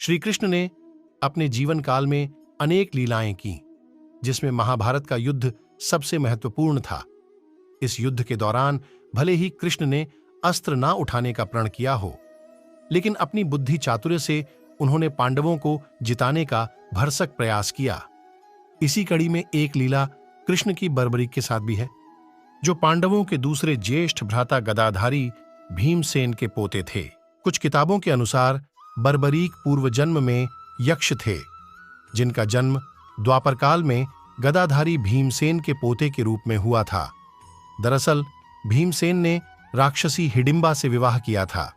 श्री कृष्ण ने अपने जीवन काल में अनेक लीलाएं की, जिसमें महाभारत का युद्ध सबसे महत्वपूर्ण था। इस युद्ध के दौरान भले ही कृष्ण ने अस्त्र ना उठाने का प्रण किया हो, लेकिन अपनी बुद्धि चातुर्य से उन्होंने पांडवों को जिताने का भरसक प्रयास किया। इसी कड़ी में एक लीला कृष्ण की बर्बरीक के साथ भी है, जो पांडवों के दूसरे ज्येष्ठ भ्राता गदाधारी भीमसेन के पोते थे। कुछ किताबों के अनुसार बर्बरीक पूर्व जन्म में यक्ष थे, जिनका जन्म द्वापर काल में गदाधारी भीमसेन के पोते के रूप में हुआ था। दरअसल भीमसेन ने राक्षसी हिडिंबा से विवाह किया था,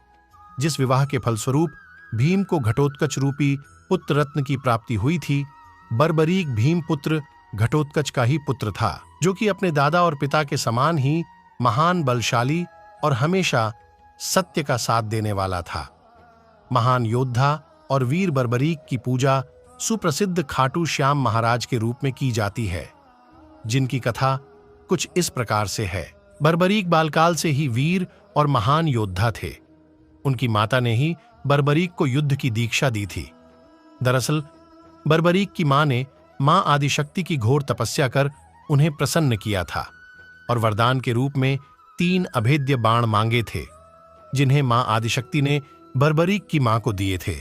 जिस विवाह के फलस्वरूप भीम को घटोत्कच रूपी पुत्र रत्न की प्राप्ति हुई थी। बर्बरीक भीम पुत्र घटोत्कच का ही पुत्र था, जो कि अपने दादा और पिता के समान ही महान, बलशाली और हमेशा सत्य का साथ देने वाला था। महान योद्धा और वीर बर्बरीक की पूजा सुप्रसिद्ध खाटू श्याम महाराज के रूप में की जाती है, जिनकी कथा कुछ इस प्रकार से है। बर्बरीक बालकाल से ही वीर और महान योद्धा थे। उनकी माता ने ही बर्बरीक को युद्ध की दीक्षा दी थी। दरअसल बर्बरीक की मां ने मां आदिशक्ति की घोर तपस्या कर उन्हें प्रसन्न किया था और वरदान के रूप में 3 अभेद्य बाण मांगे थे, जिन्हें मां आदिशक्ति ने बर्बरीक की मां को दिए थे।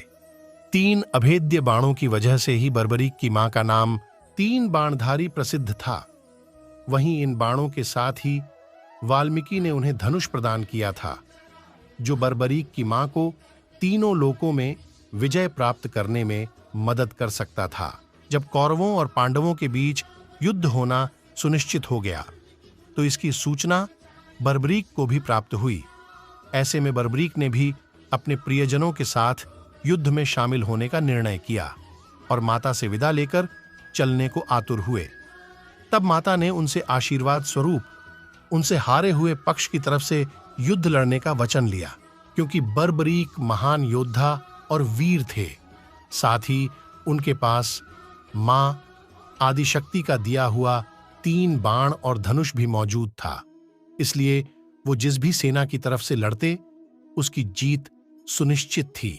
3 अभेद्य बाणों की वजह से ही बर्बरीक की मां का नाम 3 बाणधारी प्रसिद्ध था। वहीं इन बाणों के साथ ही वाल्मीकि ने उन्हें धनुष प्रदान किया था, जो बर्बरीक की मां को तीनों लोकों में विजय प्राप्त करने में मदद कर सकता था। जब कौरवों और पांडवों के बीच युद्ध होना सुनिश्चित हो गया, तो इसकी सूचना बर्बरीक को भी प्राप्त हुई। ऐसे में बर्बरीक ने भी अपने प्रियजनों के साथ युद्ध में शामिल होने का निर्णय किया और माता से विदा लेकर चलने को आतुर हुए। तब माता ने उनसे आशीर्वाद स्वरूप उनसे हारे हुए पक्ष की तरफ से युद्ध लड़ने का वचन लिया, क्योंकि बर्बरीक महान योद्धा और वीर थे। साथ ही उनके पास मां आदिशक्ति का दिया हुआ 3 बाण और धनुष भी मौजूद था। इसलिए वो जिस भी सेना की तरफ से लड़ते, उसकी जीत सुनिश्चित थी।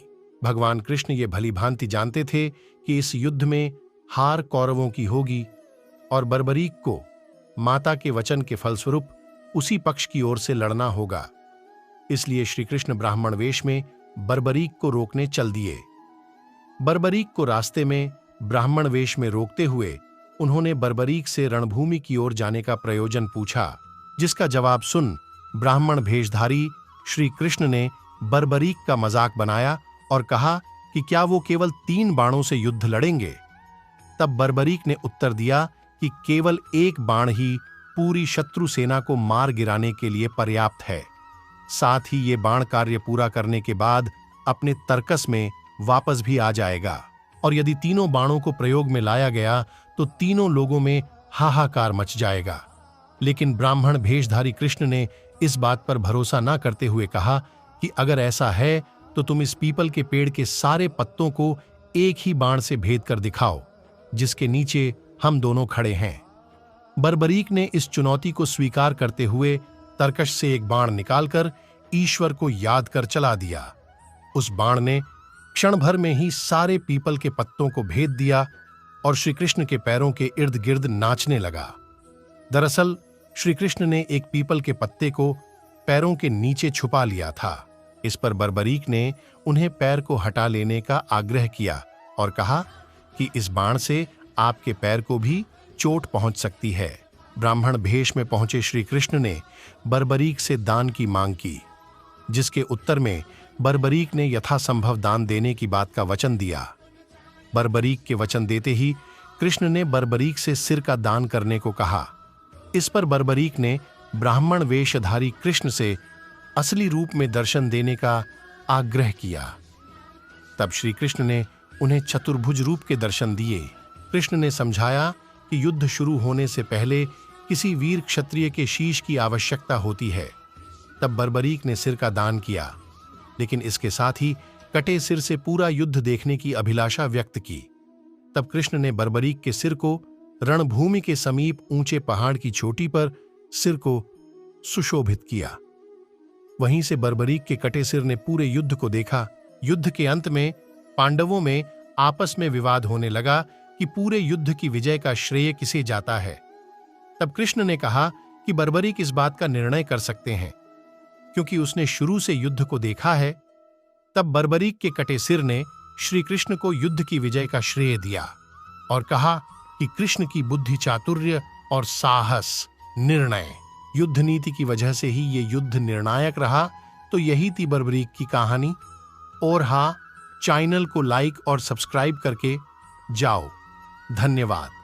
भगवान कृष्ण ये भली भांति जानते थे कि इस युद्ध में हार कौरवों की होगी और बर्बरीक को माता के वचन के फलस्वरूप उसी पक्ष की ओर से लड़ना होगा। इसलिए श्री कृष्ण ब्राह्मण वेश में बर्बरीक को रोकने चल दिए। बर्बरीक को रास्ते में ब्राह्मण वेश में रोकते हुए उन्होंने बर्बरीक से रणभूमि की ओर जाने का प्रयोजन पूछा, जिसका जवाब सुन ब्राह्मण भेषधारी श्री कृष्ण ने बर्बरीक का मजाक बनाया और कहा कि क्या वो केवल 3 बाणों से युद्ध लड़ेंगे। तब बर्बरीक ने उत्तर दिया कि केवल 1 बाण ही पूरी शत्रु सेना को मार गिराने के लिए पर्याप्त है। साथ ही ये बाण कार्य पूरा करने के बाद अपने तर्कस में वापस भी आ जाएगा, और यदि तीनों बाणों को प्रयोग में लाया गया तो तीनों लोगों में हाहाकार मच जाएगा। लेकिन ब्राह्मण भेषधारी कृष्ण ने इस बात पर भरोसा न करते हुए कहा कि अगर ऐसा है तो तुम इस पीपल के पेड़ के सारे पत्तों को एक ही बाण से भेद कर दिखाओ, जिसके नीचे हम दोनों खड़े हैं। बर्बरीक ने इस चुनौती को स्वीकार करते हुए तरकश से एक बाण निकालकर ईश्वर को याद कर चला दिया। उस बाण ने क्षण भर में ही सारे पीपल के पत्तों को भेद दिया और श्री कृष्ण के पैरों के इर्द गिर्द नाचने लगा। दरअसल श्री कृष्ण ने एक पीपल के पत्ते को पैरों के नीचे छुपा लिया था। इस पर बर्बरीक ने उन्हें पैर को हटा लेने का आग्रह किया और कहा कि इस बाण से आपके पैर को भी चोट पहुंच सकती है। ब्राह्मण भेष में पहुंचे श्री कृष्ण ने बर्बरीक से दान की मांग की, जिसके उत्तर में बर्बरीक ने यथासंभव दान देने की बात का वचन दिया। बर्बरीक के वचन देते ही कृष्ण ने बर्बरीक से सिर का दान करने को कहा। इस पर बर्बरीक ने ब्राह्मण वेशधारी कृष्ण से असली रूप में दर्शन देने का आग्रह किया। तब श्री कृष्ण ने उन्हें चतुर्भुज रूप के दर्शन दिए। कृष्ण ने समझाया कि युद्ध शुरू होने से पहले किसी वीर क्षत्रिय के शीश की आवश्यकता होती है। तब बर्बरीक ने सिर का दान किया, लेकिन इसके साथ ही कटे सिर से पूरा युद्ध देखने की अभिलाषा व्यक्त की। तब कृष्ण ने बर्बरीक के सिर को रणभूमि के समीप ऊंचे पहाड़ की चोटी पर सिर को सुशोभित किया। वहीं से बर्बरीक के कटे सिर ने पूरे युद्ध को देखा। युद्ध के अंत में पांडवों में आपस में विवाद होने लगा कि पूरे युद्ध की विजय का श्रेय किसे जाता है। तब कृष्ण ने कहा कि बर्बरीक इस बात का निर्णय कर सकते हैं, क्योंकि उसने शुरू से युद्ध को देखा है। तब बर्बरीक के कटे सिर ने श्री कृष्ण को युद्ध की विजय का श्रेय दिया और कहा कि कृष्ण की बुद्धि, चातुर्य और साहस, निर्णय, युद्ध नीति की वजह से ही ये युद्ध निर्णायक रहा। तो यही थी बर्बरीक की कहानी। और हाँ, चैनल को लाइक और सब्सक्राइब करके जाओ। धन्यवाद।